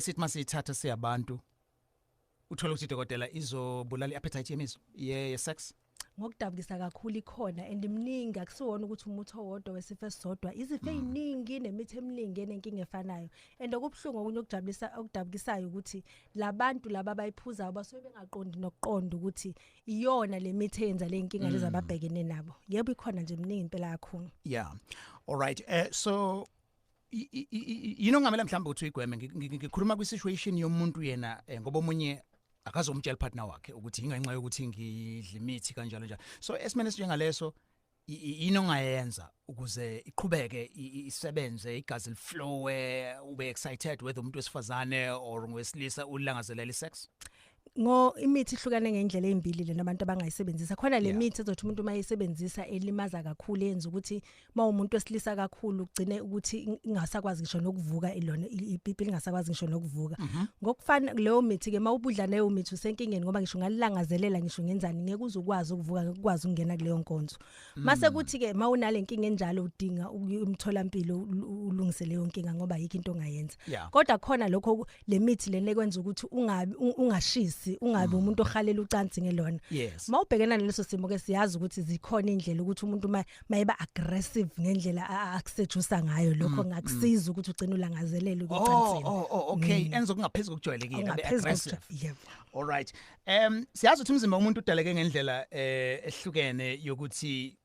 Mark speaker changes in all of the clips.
Speaker 1: sithi masithatha siyabantu uthola ukuthi dokotela izobulala iappetite yemizwa ye-sex.
Speaker 2: Ngokudabukisa kakhulu ikhona and imningi akusiwona ukuthi umuthi owodwa wesifo esisodwa izifo eziningi nemithi eminingi enenkinga efanayo and okubhlungu okunye okudabukisayo ukuthi labantu laba bayiphuzayo basuke bengaqondi nokuqonda ukuthi iyona lemithi eyenza lenkinga lezi ababhekene nabo. Yebo ikhona nje eminingi impela kakhulu.
Speaker 1: Yeah. All right. So ngamela mhlawumbe uthi uyigweme ngikhuluma kwi-situation yomuntu yena ngoba omunye akazomtshela partner wakhe ukuthi ingenxa yokuthi ngidla imithi kanjalo njalo. So esimene njengaleso inongayenza ukuze iqhubeke isebenze igazi liflowe ube excited whether umuntu wesifazane or ngowesilisa ulangazelela isex.
Speaker 2: Imithi ihlukane ngendlela ezimbili lena abantu abangayisebenzisa khona le mithi ezothi umuntu mayisebenzisa elimaza kakhulu yenza ukuthi umuntu wesilisa kakhulu ugcine ukuthi ingasakwazi ngisho nokuvuka ilona ipipi lingasakwazi ngisho nokuvuka ngokufana leyo mithi ke mawubudla nayo mithi usenkingeni ngoba ngisho ngalilangazelela ngisho ngenzani ngeke uzukwazi ukuvuka ngekwazi ukungena kuleyo nkonzo mase kuthi ke mawunale nkinga enjalo udinga umtholampilo ulungise leyo nkinga ngoba yikho into ongayenza kodwa khona lokho le mithi lene kwenza ukuthi ungabi ungashisi ungabe umuntu ohalela ucansi ngelona mawubhekena naleso simo ke siyazi ukuthi zikhona indlela ukuthi umuntu mayiba aggressive ngendlela akusejusa ngayo lokho ngakusiza ukuthi ugcine ulangazelele ucansini.
Speaker 1: Okay enzo kungaphezulu kujwayelekile aggressive. All right. Siyazi ukuthi umzimba womuntu udaleke ngendlela ehlukene yokuthi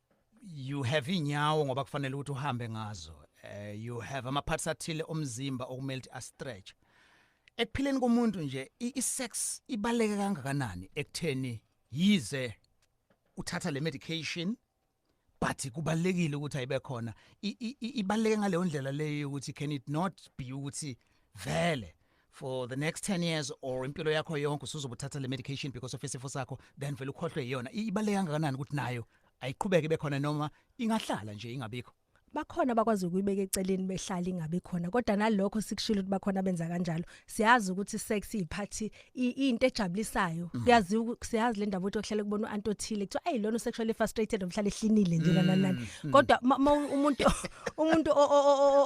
Speaker 1: you have inyawo ngoba kufanele ukuthi uhambe ngazo. You have ama parts athile omzimba okumele a-stretch. Ekuphileni komuntu nje i-sex ibaleke kangakanani ekutheni yize uthatha le medication but kubalekile ukuthi ayibe khona ibaleke ngaleyo ndlela leyo ukuthi can it not be ukuthi vele for the next 10 years or impilo yakho yonke usuzobuthatha le medication because of isifo sakho then vele ukhohlwe iyona ibaleke kangakanani ukuthi nayo ayiqhubeke ibe khona noma ingahlala nje ingabikho.
Speaker 2: Bakhona bakwazi ukuyibeka eceleni behlala ingabe khona kodwa nalokho sikushilo ukuthi bakhona benza kanjalo siyazi ukuthi sex iphathi into ejabulisayo siyazi le ndaba ukuthi ohlele kubona uantothile kuthi hey lona sexually frustrated omhlala ehlinile nje nanani kodwa umuntu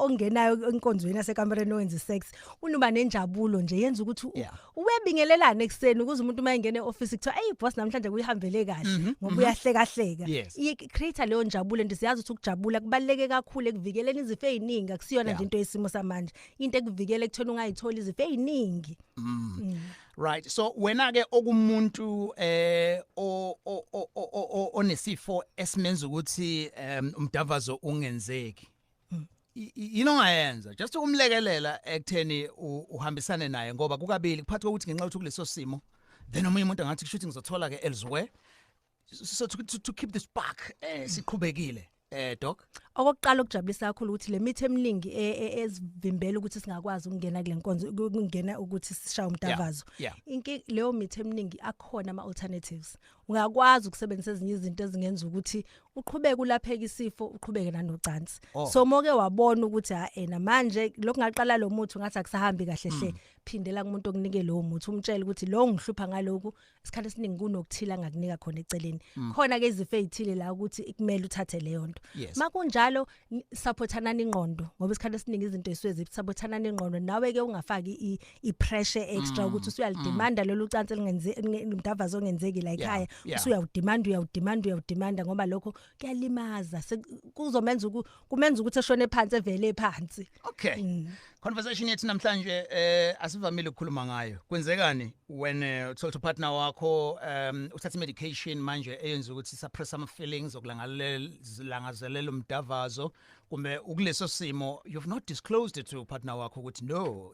Speaker 2: ongenayo enkonzweni yasekamereni owenza sex unuba nenjabulo nje yenza ukuthi ubebingelelana ekseni ukuze umuntu mayengene eoffice kuthi hey boss namhlanje kuyihambele kahle ngoba uyahleka hleka i-create leyo njabulo and siyazi ukuthi ukujabula kubaleke kakhulu ekuvikeleni izifo eziningi akusiyona nje into yesimo samanje into ekuvikela ekuthona ungayithola izifo eziningi.
Speaker 1: Right. So wena ke okumuntu onesifo esimenza ukuthi umdavazo ungenzeki inongayenza just ukumlekelela ekutheni uhambisane naye ngoba kukabili kuphathi ukuthi ngenxa yokuthi kuleso simo then omunye umuntu angathi kushuthi ngizothola ke elsewhere so to keep the spark siqhubekile. Doc
Speaker 2: okokuqala okujabulisa kakhulu ukuthi le mithi eminingi ezivimbela ukuthi singakwazi ukungena kule nkonzo ukungena ukuthi sishaye umdavazo leyo mithi eminingi akhona ama alternatives ungakwazi ukusebenzisa ezinye izinto ezingenza ukuthi uqhubeke ulapheka isifo uqhubeke nanocansi so moke wabona ukuthi manje lokho ngaqala lo muthi ngathi akusahambi kahle hle phindela kumuntu okunike lo muthi umtshela ukuthi lo ngihlupha ngalokho isikhathi esiningi kunokuthila ngakunika khona eceleni khona ke izifo ezithile la ukuthi kumele uthathe leyo nto makunjalo supportana ingqondo ngoba isikhathi esiningi izinto esizwe supportana ingqondo nawe ke ungafaki i-pressure extra ukuthi usuyalidemanda lolu cansi umdavazo ongenzeki la ekhaya usuyawudemanda ngoba lokho kuyalimaza kuzomenza kumenza ukuthi eshone phansi evele phansi.
Speaker 1: Okay. Conversation yethu namhlanje asivamile ukukhuluma ngayo. Kwenzekani when uthola partner wakho uthatha medication manje eyenza ukuthi suppress some feelings okulangazelela umdavazo kumbe ukuleso simo you've not disclosed it to partner wakho ukuthi no